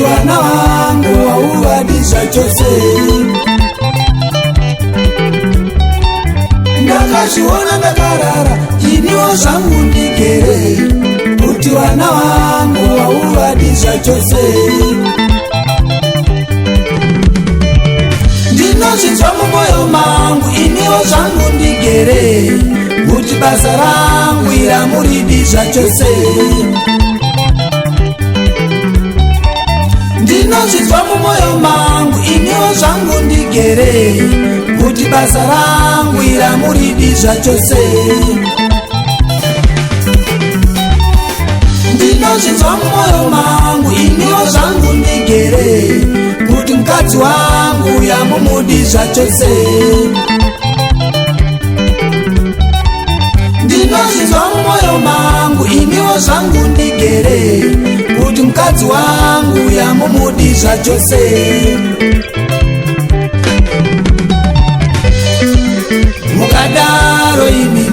vana vangu hauvadisa chose. Ndakazviona ndakarara iniwo zvangu ndigere kuti vana vangu hauvadisa chose. Ndinozvinzwa mumwoyo mangu iniwo zvangu ndigere kuti basa rangu iramuridisa chose. Ndinozvinzwa mumwoyo mangu iniwo zvangu ndigere kuti basa rangu iramuridisa chose. Ndinozvinzwa mumwoyo mangu iniwo zvangu ndigere kuti mukadzi wangu yamumudisa chose. Ndinozvinzwa mumwoyo mangu iniwo zvangu ndigere kuti mukadzi wangu yamumudisa chose. Mukadaro imi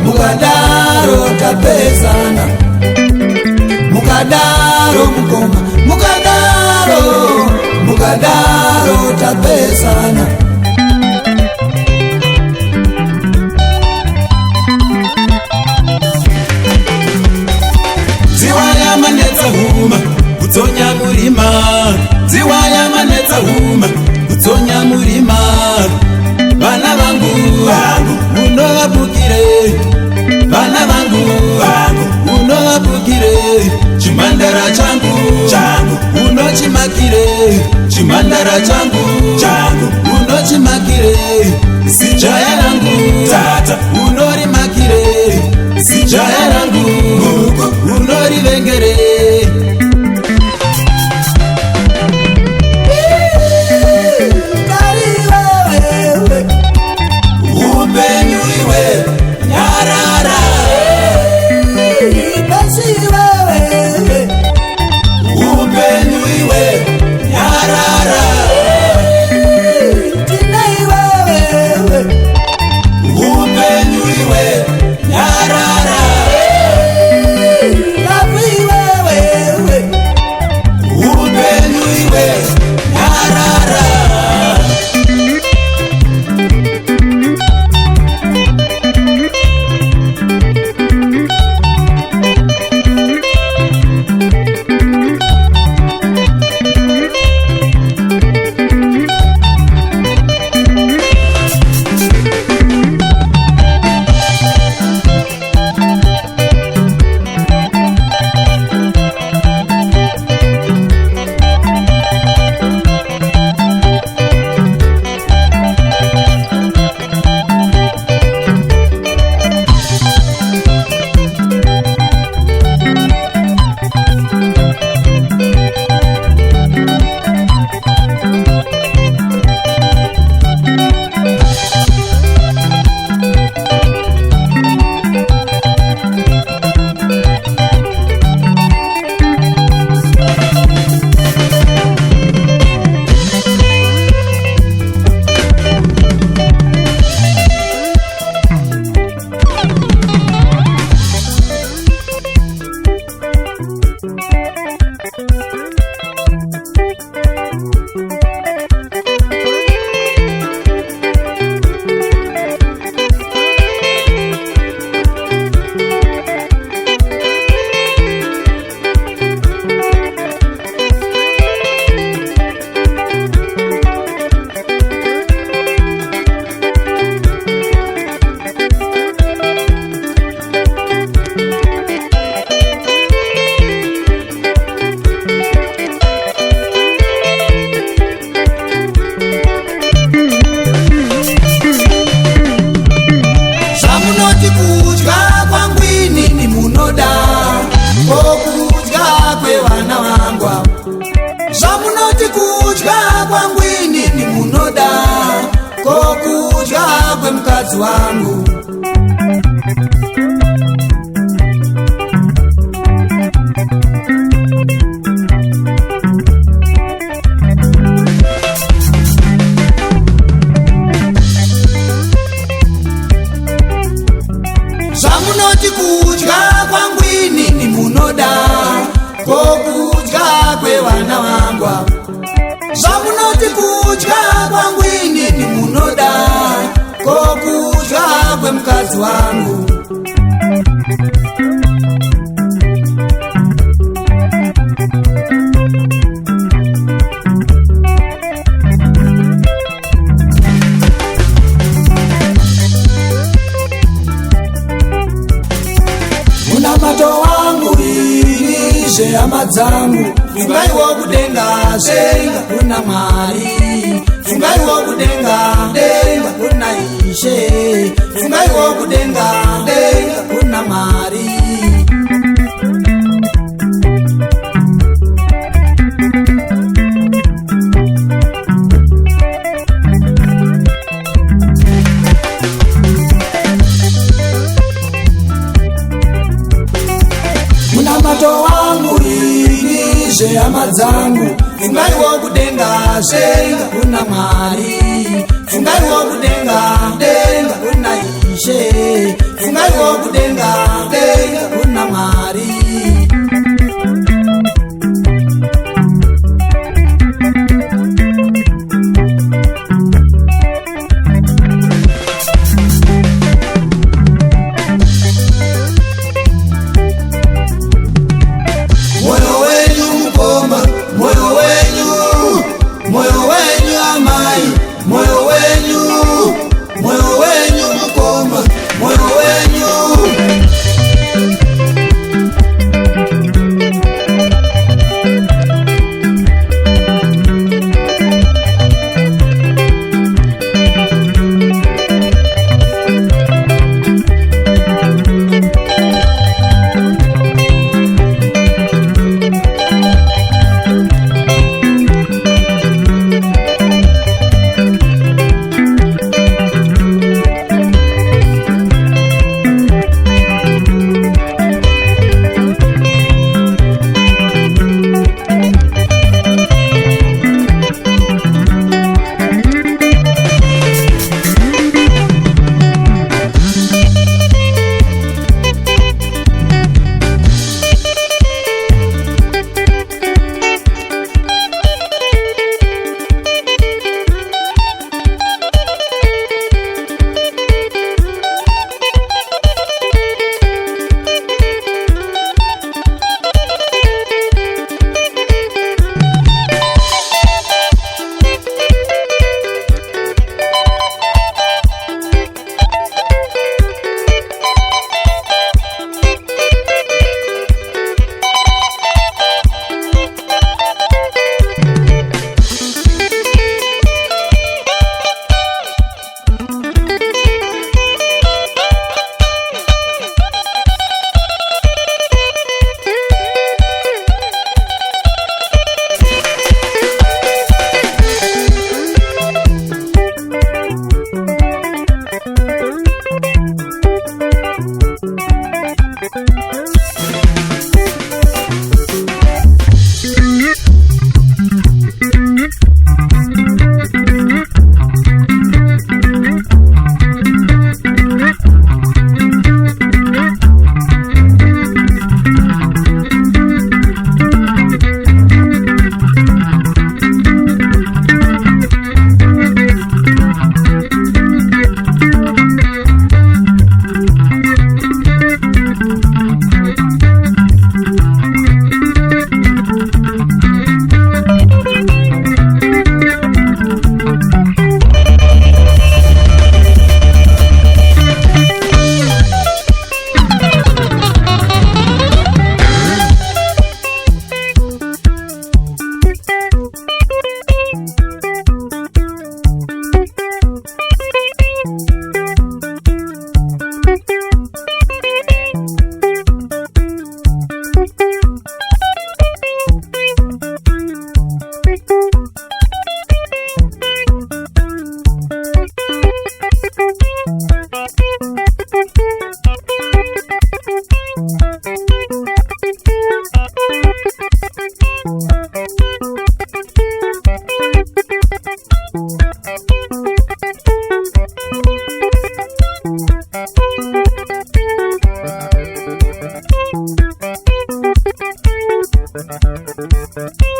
mukadaro tapezana. Mukadaro mukoma mukadaro tapezana. Ziwaya manetsa huma kutsonya murima. Ziwaya manetsa huma kutsonya murima. Vana vangu unovabukire. Vana vangu unovabukire. Chimandara changu unochimakire. Chimandara changu unochimakire. Sijaya rangu tata unorimakire. Sijaya rangu unorivengere. Upenyu iwe nyarara. Upenyu iwe nyarara. Upenyu iwe nyarara. Upenyu iwe nyarara. Zvamunoti kudya kwangu inini munoda, ko kudya kwemukadzi wangu. Zvamunoti kudya kwangu inini munoda, ko kuti kudya kwangu inini munoda ko kudya kwemukadzi wangu. Munamato wangu inishe hama dzangu, fungaiwo kudenga denga kuna Mwari, fungaiwo kudenga denga kuna Ishe, fungaiwo kudenga denga kuna Mwari. Munamato wangu inishe hama dzangu, fungaiwo kudenga denga kuna Mwari, fungaiwo kudenga denga kuna Ishe, fungaiwo kudenga denga kuna Mwari.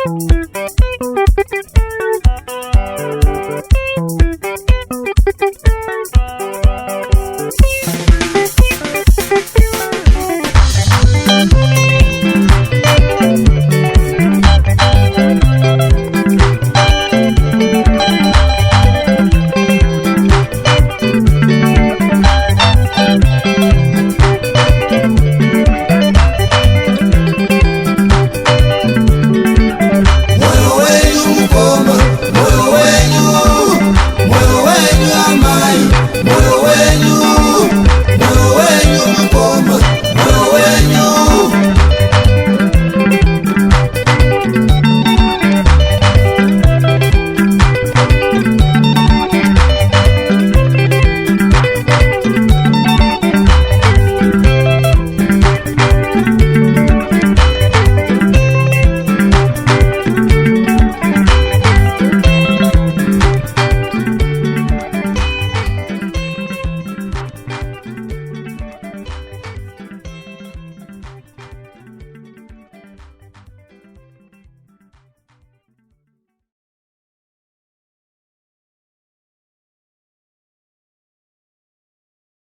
Thank you.